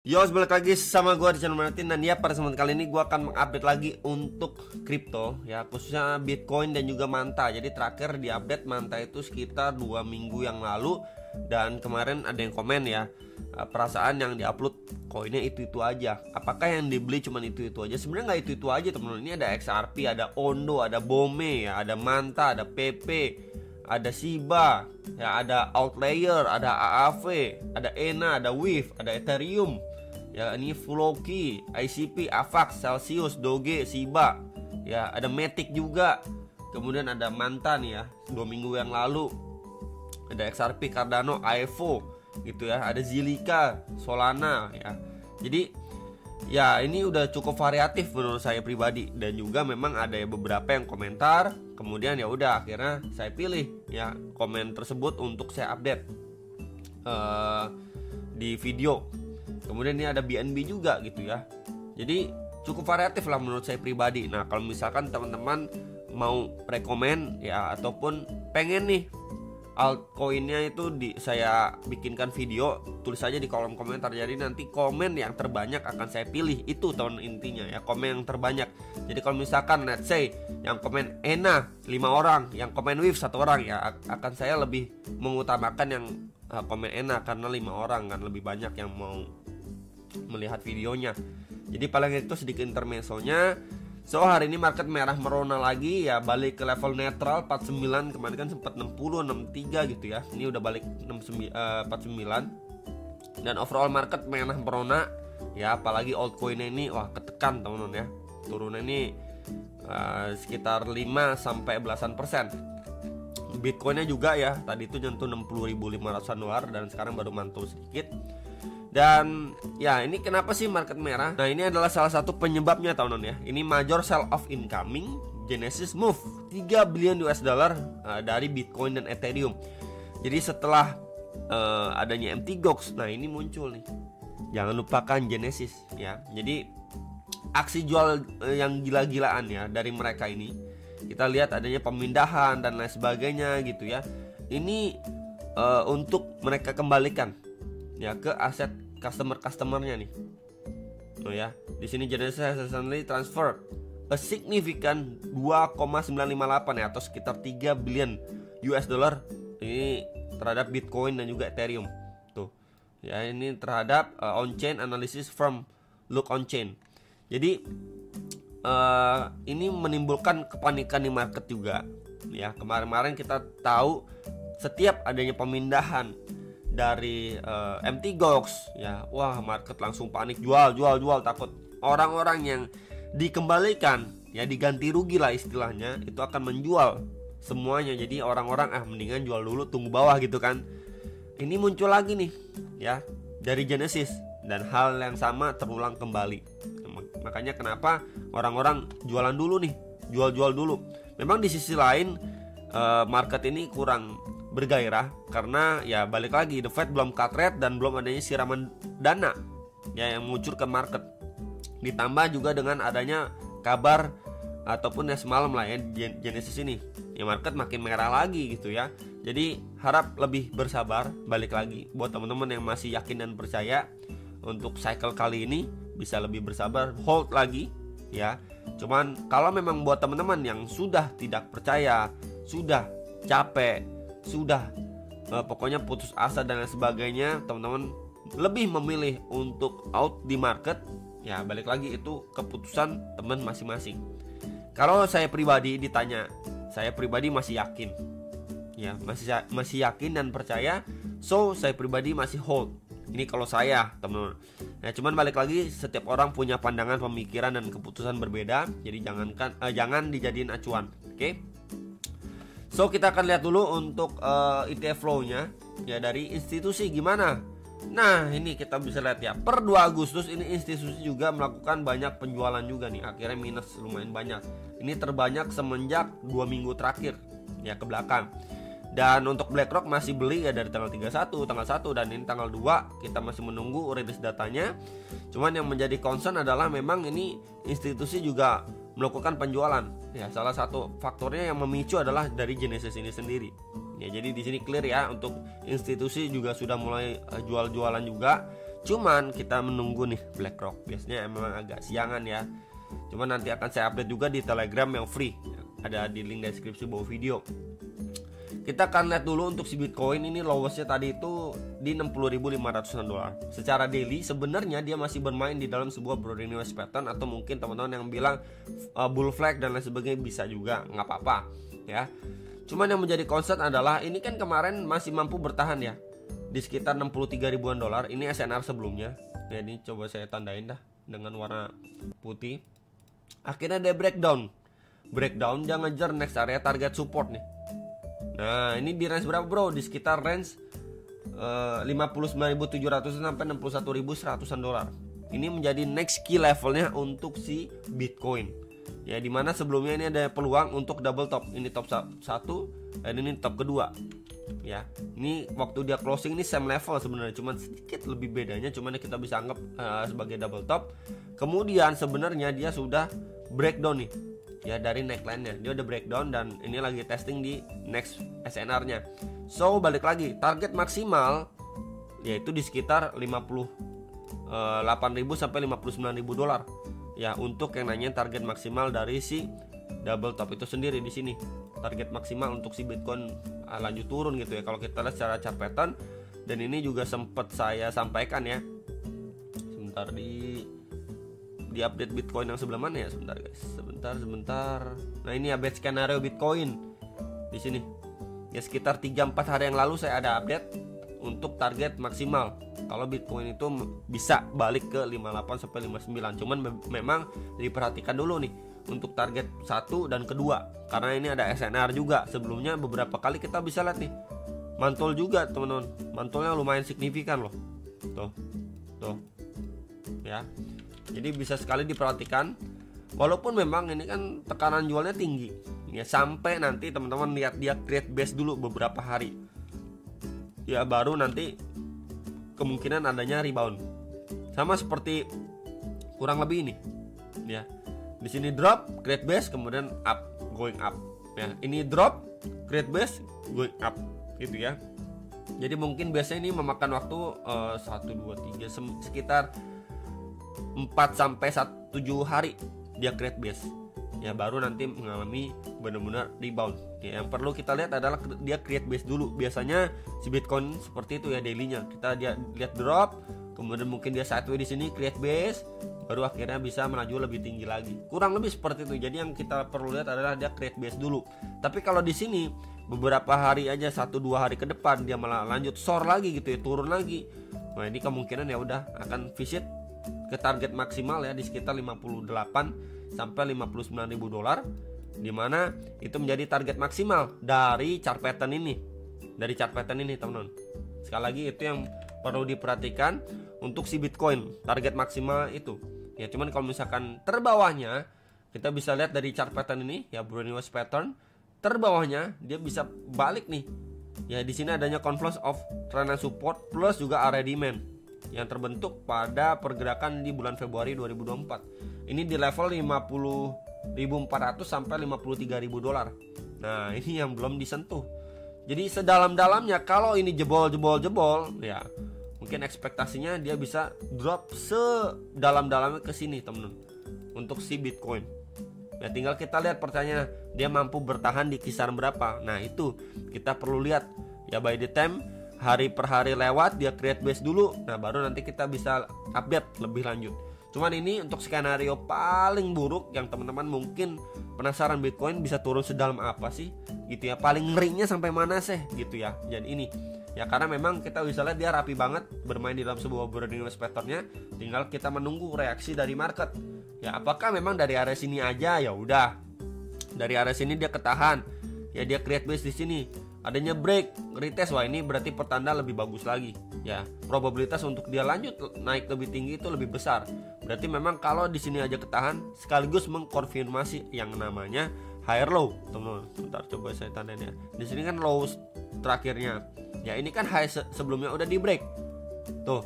Yo, balik lagi sama gue di channel Martin. Dan ya, pada kesempatan kali ini gue akan mengupdate lagi untuk kripto ya, khususnya Bitcoin dan juga Manta. Jadi terakhir diupdate Manta itu sekitar 2 minggu yang lalu. Dan kemarin ada yang komen ya, perasaan yang diupload koinnya itu-itu aja. Apakah yang dibeli cuman itu-itu aja? Sebenarnya nggak itu-itu aja teman-teman. Ini ada XRP, ada Ondo, ada Bome ya, ada Manta, ada PP, ada Shiba, ya ada Outlayer, ada AAV, ada ENA, ada WIF, ada Ethereum. Ya ini Floki, ICP, AVAX, Celsius, Doge, Shiba. Ya ada Matic juga. Kemudian ada Manta nih ya, 2 minggu yang lalu. Ada XRP, Cardano, AEVO gitu ya. Ada Zilliqa, Solana ya. Jadi ya ini udah cukup variatif menurut saya pribadi. Dan juga memang ada beberapa yang komentar. Kemudian ya udah akhirnya saya pilih ya komen tersebut untuk saya update di video. Kemudian ini ada BNB juga gitu ya. Jadi cukup variatif lah menurut saya pribadi. Nah kalau misalkan teman-teman mau rekomen ya, ataupun pengen nih altcoinnya itu saya bikinkan video, tulis aja di kolom komentar. Jadi nanti komen yang terbanyak akan saya pilih. Itu tahun intinya ya, komen yang terbanyak. Jadi kalau misalkan let's say yang komen ENA 5 orang, yang komen WIF 1 orang ya, akan saya lebih mengutamakan yang komen ENA karena 5 orang kan lebih banyak yang mau melihat videonya. Jadi paling itu sedikit intermezzonya. So hari ini market merah merona lagi ya, balik ke level netral 49. Kemarin kan sempat 60, 63 gitu ya. Ini udah balik 49. Dan overall market merah merona ya, apalagi altcoin ini wah ketekan teman-teman ya. Turunnya ini sekitar 5 sampai belasan persen. Bitcoinnya juga ya, tadi itu nyentuh 60.500-an dolar dan sekarang baru mantul sedikit. Dan ya ini kenapa sih market merah? Nah ini adalah salah satu penyebabnya teman-teman ya. Ini major sell off incoming, Genesis move 3 billion US dollar dari Bitcoin dan Ethereum. Jadi setelah adanya Mt. Gox, nah ini muncul nih. Jangan lupakan Genesis ya. Jadi aksi jual yang gila-gilaan ya dari mereka ini. Kita lihat adanya pemindahan dan lain sebagainya gitu ya. Ini untuk mereka kembalikan ya ke aset customer-customernya nih. Oh ya, di sini Genesis has recently transfer a significant 2,958 ya, atau sekitar 3 billion US dollar ini terhadap Bitcoin dan juga Ethereum. Tuh. Ya, ini terhadap on-chain analysis from Look On-chain. Jadi ini menimbulkan kepanikan di market juga. Ya, kemarin-kemarin kita tahu setiap adanya pemindahan dari Mt. Gox ya, wah market langsung panik, jual, takut orang-orang yang dikembalikan ya, diganti rugi lah istilahnya, itu akan menjual semuanya. Jadi orang-orang mendingan jual dulu, tunggu bawah gitu kan. Ini muncul lagi nih ya dari Genesis, dan hal yang sama terulang kembali. Makanya kenapa orang-orang jualan dulu nih, jual dulu. Memang di sisi lain market ini kurang bergairah karena ya balik lagi The Fed belum cut rate dan belum adanya siraman dana ya yang mengucur ke market. Ditambah juga dengan adanya kabar ataupun ya semalam lah ya Genesis ini, ya market makin merah lagi gitu ya. Jadi harap lebih bersabar. Balik lagi buat teman-teman yang masih yakin dan percaya untuk cycle kali ini bisa lebih bersabar, hold lagi ya. Cuman kalau memang buat teman-teman yang sudah tidak percaya, sudah capek, sudah pokoknya putus asa dan lain sebagainya, teman-teman lebih memilih untuk out di market ya, balik lagi itu keputusan teman masing-masing. Kalau saya pribadi ditanya, saya pribadi masih yakin ya, masih yakin dan percaya. So saya pribadi masih hold. Ini kalau saya teman-teman. Nah cuman balik lagi, setiap orang punya pandangan, pemikiran dan keputusan berbeda. Jadi jangan dijadiin acuan. Oke? So kita akan lihat dulu untuk ETF flow-nya ya dari institusi gimana. Nah ini kita bisa lihat ya, per 2 Agustus ini institusi juga melakukan banyak penjualan juga nih. Akhirnya minus lumayan banyak. Ini terbanyak semenjak 2 minggu terakhir ya ke belakang. Dan untuk BlackRock masih beli ya dari tanggal 31, tanggal 1 dan ini tanggal 2. Kita masih menunggu rilis datanya. Cuman yang menjadi concern adalah memang ini institusi juga melakukan penjualan. Ya, salah satu faktornya yang memicu adalah dari Genesis ini sendiri. Ya, jadi di sini clear ya, untuk institusi juga sudah mulai jual-jualan juga. Cuman kita menunggu nih BlackRock. Biasanya emang agak siangan ya. Cuman nanti akan saya update juga di Telegram yang free. Ada di link deskripsi bawah video. Kita akan lihat dulu untuk si Bitcoin ini lowestnya tadi itu di 60.500 dolar. Secara daily sebenarnya dia masih bermain di dalam sebuah broad pattern, atau mungkin teman-teman yang bilang bull flag dan lain sebagainya bisa juga, nggak apa-apa ya. Cuman yang menjadi concern adalah ini kan kemarin masih mampu bertahan ya di sekitar 63 ribuan dolar. Ini SNR sebelumnya. Ya, ini coba saya tandain dah dengan warna putih. Akhirnya dia breakdown, dia ngejar next area target support nih. Nah ini di range berapa bro? Di sekitar range 59.700 sampai 61.100 dolar. Ini menjadi next key levelnya untuk si Bitcoin. Ya dimana sebelumnya ini ada peluang untuk double top. Ini top 1 dan ini top kedua. Ya ini waktu dia closing ini same level sebenarnya, cuman sedikit lebih bedanya, cuman kita bisa anggap sebagai double top. Kemudian sebenarnya dia sudah breakdown nih ya dari neckline-nya. Dia udah breakdown dan ini lagi testing di next SNR-nya. So balik lagi, target maksimal yaitu di sekitar 58.000 sampai 59.000 dolar. Ya untuk yang nanya target maksimal dari si double top itu sendiri di sini. Target maksimal untuk si Bitcoin lanjut turun gitu ya kalau kita lihat secara chart pattern. Dan ini juga sempat saya sampaikan ya. Sebentar di update Bitcoin yang sebelah mana ya? Sebentar guys. Sebentar. Nah, ini update skenario Bitcoin di sini. Ya sekitar 3-4 hari yang lalu saya ada update untuk target maksimal. Kalau Bitcoin itu bisa balik ke 58 sampai 59. Cuman memang diperhatikan dulu nih untuk target 1 dan kedua. Karena ini ada SNR juga. Sebelumnya beberapa kali kita bisa lihat nih mantul juga teman-teman. Mantulnya lumayan signifikan loh. Tuh. Ya. Jadi bisa sekali diperhatikan. Walaupun memang ini kan tekanan jualnya tinggi ya, sampai nanti teman-teman lihat dia create base dulu beberapa hari. Ya baru nanti kemungkinan adanya rebound. Sama seperti kurang lebih ini. Ya. Di sini drop, create base, kemudian up, going up. Ya, ini drop, create base, going up gitu ya. Jadi mungkin biasanya ini memakan waktu 1 2 3 sekitar 4 sampai 7 hari dia create base. Ya baru nanti mengalami benar-benar rebound. Ya, yang perlu kita lihat adalah dia create base dulu. Biasanya si Bitcoin seperti itu ya dailynya. Dia lihat drop, kemudian mungkin dia sideways di sini create base, baru akhirnya bisa melaju lebih tinggi lagi. Kurang lebih seperti itu. Jadi yang kita perlu lihat adalah dia create base dulu. Tapi kalau di sini beberapa hari aja 1-2 hari ke depan dia malah lanjut soar lagi gitu ya, turun lagi. Nah, ini kemungkinan ya udah akan visit ke target maksimal ya di sekitar 58 sampai 59.000 dolar, dimana itu menjadi target maksimal dari chart pattern ini. Dari chart pattern ini teman-teman. Sekali lagi itu yang perlu diperhatikan untuk si Bitcoin, target maksimal itu. Ya cuman kalau misalkan terbawahnya kita bisa lihat dari chart pattern ini ya, Brownian pattern, terbawahnya dia bisa balik nih. Ya di sini adanya confluence of trend and support plus juga area demand yang terbentuk pada pergerakan di bulan Februari 2024. Ini di level 50.400 sampai 53.000 dolar. Nah, ini yang belum disentuh. Jadi sedalam-dalamnya kalau ini jebol ya, mungkin ekspektasinya dia bisa drop sedalam-dalamnya ke sini, teman-teman. Untuk si Bitcoin. Ya tinggal kita lihat pertanyaan, dia mampu bertahan di kisaran berapa. Nah, itu kita perlu lihat ya, by the time hari per hari lewat dia create base dulu. Nah baru nanti kita bisa update lebih lanjut. Cuman ini untuk skenario paling buruk yang teman-teman mungkin penasaran Bitcoin bisa turun sedalam apa sih gitu ya, paling ngerinya sampai mana sih gitu ya. Jadi ini ya karena memang kita bisa lihat dia rapi banget bermain di dalam sebuah broadening pattern-nya. Tinggal kita menunggu reaksi dari market. Ya apakah memang dari area sini aja, ya udah dari area sini dia ketahan ya, dia create base di sini, adanya break retest, wah ini berarti pertanda lebih bagus lagi ya, probabilitas untuk dia lanjut naik lebih tinggi itu lebih besar. Berarti memang kalau di sini aja ketahan sekaligus mengkonfirmasi yang namanya higher low, teman-teman. Bentar coba saya tandain ya. Di sini kan low terakhirnya. Ya ini kan high sebelumnya udah di break. Tuh.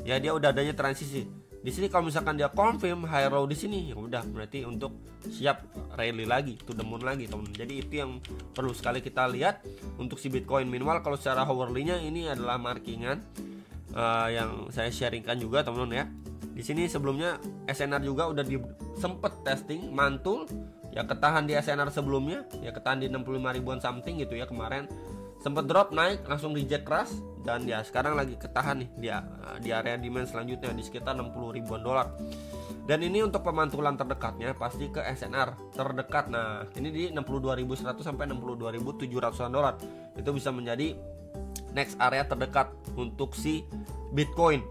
Ya dia udah adanya transisi. Di sini kalau misalkan dia confirm higher low di sini, ya udah berarti untuk siap rally lagi, to the moon lagi, teman. Jadi itu yang perlu sekali kita lihat untuk si Bitcoin. Minimal kalau secara hourly-nya ini adalah markingan yang saya sharingkan juga teman-teman ya. Di sini sebelumnya SNR juga udah sempet testing mantul ya, ketahan di SNR sebelumnya ya, ketahan di 65 ribuan something gitu ya kemarin, sempet drop naik langsung reject keras, dan ya sekarang lagi ketahan nih dia di area demand selanjutnya di sekitar 60 ribuan dolar. Dan ini untuk pemantulan terdekatnya pasti ke SNR terdekat. Nah ini di 62.100 sampai 62.700 dolar, itu bisa menjadi next area terdekat untuk si Bitcoin.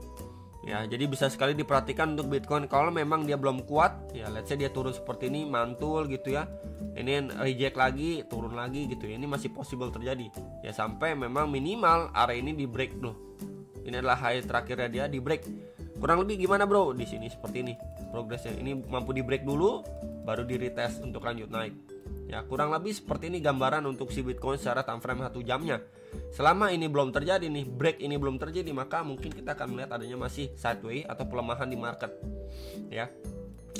Ya, jadi bisa sekali diperhatikan untuk Bitcoin kalau memang dia belum kuat, ya let's say dia turun seperti ini, mantul gitu ya. Ini reject lagi, turun lagi gitu ya. Ini masih possible terjadi. Ya sampai memang minimal area ini di break dulu. Ini adalah high terakhirnya dia di break. Kurang lebih gimana bro? Di sini seperti ini progresnya. Ini mampu di break dulu baru di retest untuk lanjut naik. Ya, kurang lebih seperti ini gambaran untuk si Bitcoin secara time frame 1 jamnya. Selama ini belum terjadi nih, break ini belum terjadi, maka mungkin kita akan melihat adanya masih sideways atau pelemahan di market. Ya.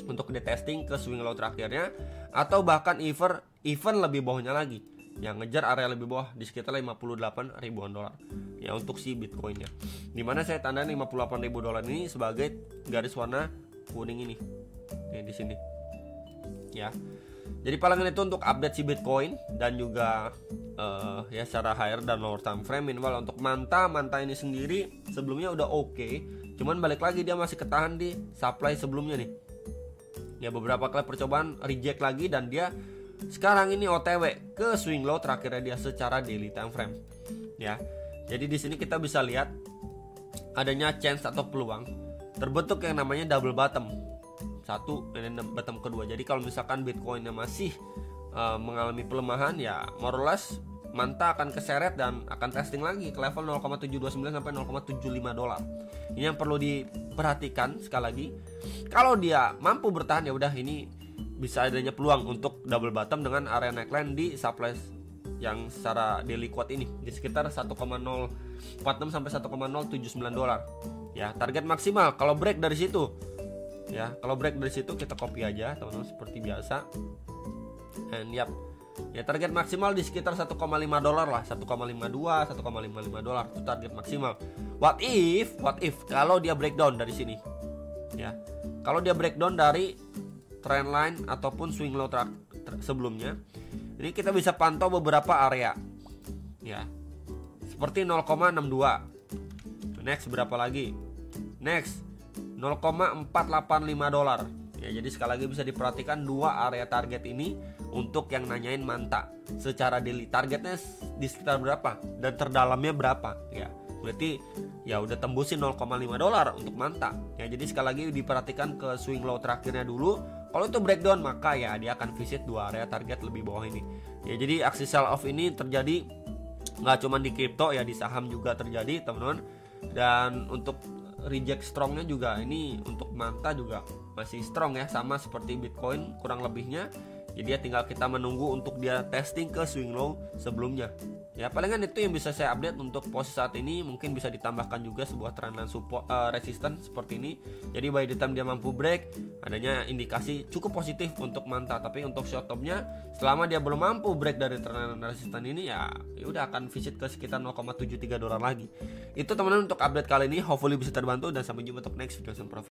Untuk di testing ke swing low terakhirnya, atau bahkan even lebih bawahnya lagi, yang ngejar area lebih bawah di sekitar 58 ribuan dolar. Ya, untuk si Bitcoinnya. Dimana saya tanda 58 ribu dolar ini sebagai garis warna kuning ini. Di sini. Ya. Jadi palingan itu untuk update si Bitcoin dan juga ya secara higher dan lower time frame. Minimal untuk manta ini sendiri sebelumnya udah oke, cuman balik lagi dia masih ketahan di supply sebelumnya nih. Ya beberapa kali percobaan reject lagi dan dia sekarang ini OTW ke swing low terakhirnya dia secara daily time frame. Ya. Jadi di sini kita bisa lihat adanya chance atau peluang terbentuk yang namanya double bottom. Satu, ini bottom kedua. Jadi kalau misalkan Bitcoinnya masih mengalami pelemahan, ya more or less manta akan keseret dan akan testing lagi ke level 0,729 sampai 0,75 dolar. Ini yang perlu diperhatikan sekali lagi. Kalau dia mampu bertahan, ya udah ini bisa adanya peluang untuk double bottom dengan area neckline di supply yang secara daily kuat ini di sekitar 1,046 sampai 1,079 dolar. Ya, target maksimal kalau break dari situ. Ya, kalau break dari situ kita copy aja teman-teman seperti biasa. And ya target maksimal di sekitar 1,5 dolar lah, 1,52, 1,55 dolar itu target maksimal. What if kalau dia breakdown dari sini? Ya. Kalau dia breakdown dari trend line ataupun swing low sebelumnya, ini kita bisa pantau beberapa area. Ya. Seperti 0,62. Next berapa lagi? Next 0,485 dolar. Ya, jadi sekali lagi bisa diperhatikan dua area target ini untuk yang nanyain manta. Secara daily targetnya di sekitar berapa dan terdalamnya berapa? Ya, berarti ya udah tembusin 0,5 dolar untuk manta. Ya, jadi sekali lagi diperhatikan ke swing low terakhirnya dulu. Kalau itu breakdown maka ya dia akan visit dua area target lebih bawah ini. Ya, jadi aksi sell off ini terjadi nggak cuma di kripto ya, di saham juga terjadi teman-teman. Dan untuk reject strongnya juga ini untuk manta juga masih strong ya, sama seperti Bitcoin kurang lebihnya. Jadi ya tinggal kita menunggu untuk dia testing ke swing low sebelumnya. Ya palingan itu yang bisa saya update untuk posisi saat ini. Mungkin bisa ditambahkan juga sebuah trendline support resistance seperti ini. Jadi by the time dia mampu break, adanya indikasi cukup positif untuk manta. Tapi untuk short termnya, selama dia belum mampu break dari trendline resistance ini, ya udah akan visit ke sekitar 0,73 dolar lagi. Itu teman-teman untuk update kali ini. Hopefully bisa terbantu dan sampai jumpa untuk next video.